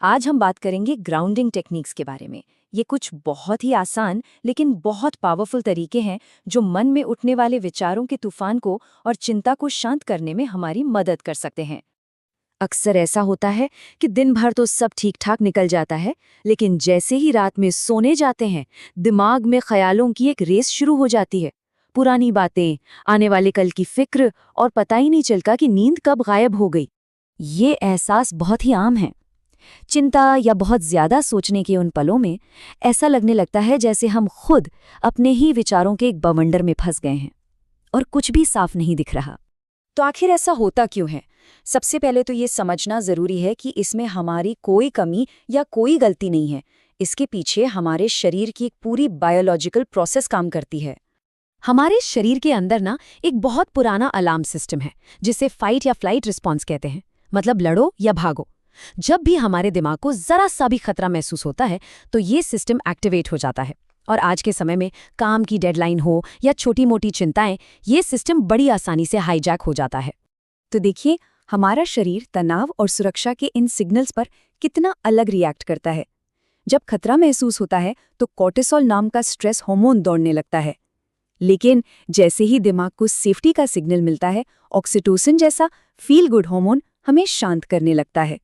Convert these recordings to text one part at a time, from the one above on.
आज हम बात करेंगे ग्राउंडिंग टेक्निक्स के बारे में। ये कुछ बहुत ही आसान लेकिन बहुत पावरफुल तरीके हैं जो मन में उठने वाले विचारों के तूफान को और चिंता को शांत करने में हमारी मदद कर सकते हैं। अक्सर ऐसा होता है कि दिन भर तो सब ठीक ठाक निकल जाता है, लेकिन जैसे ही रात में सोने जाते हैं दिमाग में ख्यालों की एक रेस शुरू हो जाती है। पुरानी बातें, आने वाले कल की फिक्र, और पता ही नहीं चलता कि नींद कब गायब हो गई। ये एहसास बहुत ही आम है। चिंता या बहुत ज्यादा सोचने के उन पलों में ऐसा लगने लगता है जैसे हम खुद अपने ही विचारों के एक बवंडर में फंस गए हैं और कुछ भी साफ नहीं दिख रहा। तो आखिर ऐसा होता क्यों है? सबसे पहले तो ये समझना जरूरी है कि इसमें हमारी कोई कमी या कोई गलती नहीं है। इसके पीछे हमारे शरीर की एक पूरी बायोलॉजिकल प्रोसेस काम करती है। हमारे शरीर के अंदर ना एक बहुत पुराना अलार्म सिस्टम है जिसे फाइट या फ्लाइट रिस्पॉन्स कहते हैं, मतलब लड़ो या भागो। जब भी हमारे दिमाग को जरा सा भी खतरा महसूस होता है तो ये सिस्टम एक्टिवेट हो जाता है। और आज के समय में काम की डेडलाइन हो या छोटी मोटी चिंताएं, ये सिस्टम बड़ी आसानी से हाईजैक हो जाता है। तो देखिए, हमारा शरीर तनाव और सुरक्षा के इन सिग्नल्स पर कितना अलग रिएक्ट करता है। जब खतरा महसूस होता है तो कोर्टिसोल नाम का स्ट्रेस हार्मोन दौड़ने लगता है, लेकिन जैसे ही दिमाग को सेफ्टी का सिग्नल मिलता है, ऑक्सीटोसिन जैसा फील गुड हार्मोन हमें शांत करने लगता है।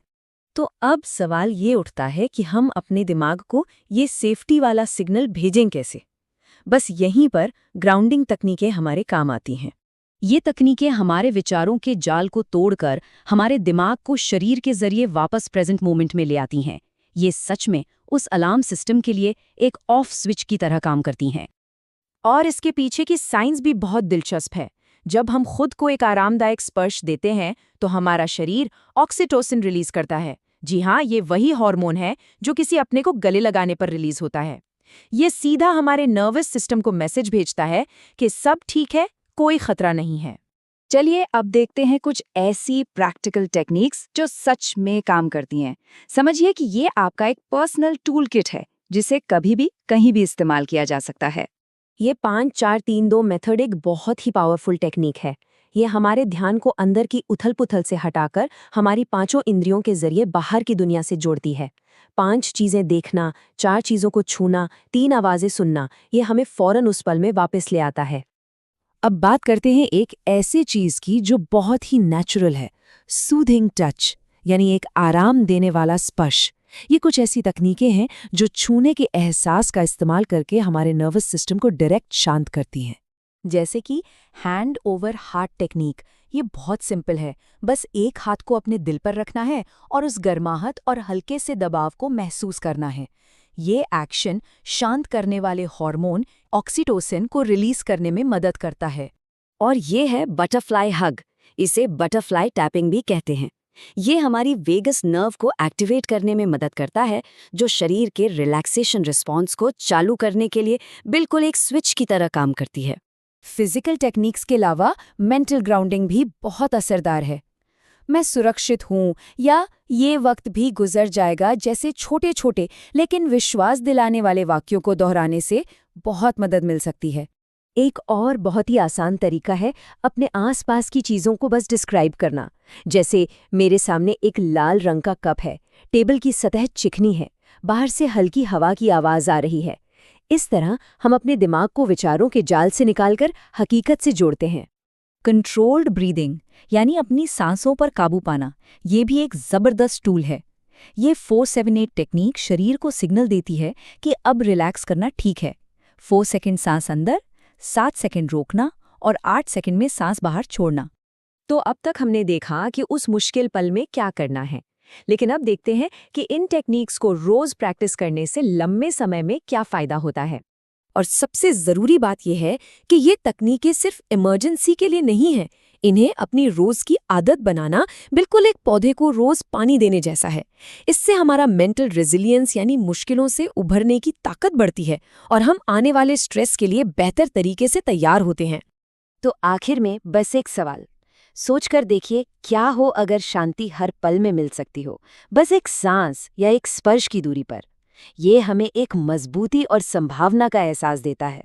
तो अब सवाल ये उठता है कि हम अपने दिमाग को ये सेफ्टी वाला सिग्नल भेजें कैसे? बस यहीं पर ग्राउंडिंग तकनीकें हमारे काम आती हैं। ये तकनीकें हमारे विचारों के जाल को तोड़कर हमारे दिमाग को शरीर के जरिए वापस प्रेजेंट मोमेंट में ले आती हैं। ये सच में उस अलार्म सिस्टम के लिए एक ऑफ स्विच की तरह काम करती हैं। और इसके पीछे की साइंस भी बहुत दिलचस्प है। जब हम खुद को एक आरामदायक स्पर्श देते हैं तो हमारा शरीर ऑक्सीटोसिन रिलीज करता है। जी हाँ, ये वही हार्मोन है जो किसी अपने को गले लगाने पर रिलीज होता है। ये सीधा हमारे नर्वस सिस्टम को मैसेज भेजता है कि सब ठीक है, कोई खतरा नहीं है। चलिए अब देखते हैं कुछ ऐसी प्रैक्टिकल टेक्निक्स जो सच में काम करती हैं। समझिए कि ये आपका एक पर्सनल टूल किट है जिसे कभी भी कहीं भी इस्तेमाल किया जा सकता है। ये 5-4-3-2 मेथड एक बहुत ही पावरफुल टेक्निक है। ये हमारे ध्यान को अंदर की उथल-पुथल से हटाकर हमारी 5 इंद्रियों के जरिए बाहर की दुनिया से जोड़ती है। 5 चीजें देखना, 4 चीजों को छूना, 3 आवाजें सुनना, ये हमें फौरन उस पल में वापस ले आता है। अब बात करते हैं एक ऐसी चीज की जो बहुत ही नेचुरल है, सूदिंग टच, यानी एक आराम देने वाला स्पर्श। ये कुछ ऐसी तकनीकें हैं जो छूने के एहसास का इस्तेमाल करके हमारे नर्वस सिस्टम को डायरेक्ट शांत करती हैं। जैसे कि हैंड ओवर हार्ट टेक्निक। ये बहुत सिंपल है, बस एक हाथ को अपने दिल पर रखना है और उस गर्माहट और हल्के से दबाव को महसूस करना है। ये एक्शन शांत करने वाले हार्मोन ऑक्सीटोसिन को रिलीज करने में मदद करता है। और ये है बटरफ्लाई हग। इसे बटरफ्लाई टैपिंग भी कहते हैं। ये हमारी वेगस नर्व को एक्टिवेट करने में मदद करता है, जो शरीर के रिलैक्सेशन रिस्पॉन्स को चालू करने के लिए बिल्कुल एक स्विच की तरह काम करती है। फिजिकल टेक्निक्स के अलावा मेंटल ग्राउंडिंग भी बहुत असरदार है। मैं सुरक्षित हूँ या ये वक्त भी गुजर जाएगा जैसे छोटे छोटे लेकिन विश्वास दिलाने वाले वाक्यों को दोहराने से बहुत मदद मिल सकती है। एक और बहुत ही आसान तरीका है अपने आसपास की चीज़ों को बस डिस्क्राइब करना। जैसे मेरे सामने एक लाल रंग का कप है, टेबल की सतह चिकनी है, बाहर से हल्की हवा की आवाज़ आ रही है। इस तरह हम अपने दिमाग को विचारों के जाल से निकालकर हकीकत से जोड़ते हैं। कंट्रोल्ड ब्रीदिंग, यानी अपनी सांसों पर काबू पाना, ये भी एक ज़बरदस्त टूल है। ये 4-7-8 टेक्निक शरीर को सिग्नल देती है कि अब रिलैक्स करना ठीक है। 4 सेकंड सांस अंदर, 7 सेकंड रोकना और 8 सेकंड में सांस बाहर छोड़ना। तो अब तक हमने देखा कि उस मुश्किल पल में क्या करना है, लेकिन अब देखते हैं कि इन टेक्निक्स को रोज प्रैक्टिस करने से लंबे समय में क्या फायदा होता है। और सबसे जरूरी बात यह है कि ये तकनीकें सिर्फ इमरजेंसी के लिए नहीं हैं। इन्हें अपनी रोज की आदत बनाना बिल्कुल एक पौधे को रोज पानी देने जैसा है। इससे हमारा मेंटल रेजिलियंस यानी मुश्किलों से उभरने की ताकत बढ़ती है और हम आने वाले स्ट्रेस के लिए बेहतर तरीके से तैयार होते हैं। तो आखिर में बस एक सवाल सोचकर देखिए, क्या हो अगर शांति हर पल में मिल सकती हो, बस एक सांस या एक स्पर्श की दूरी पर। ये हमें एक मजबूती और संभावना का एहसास देता है।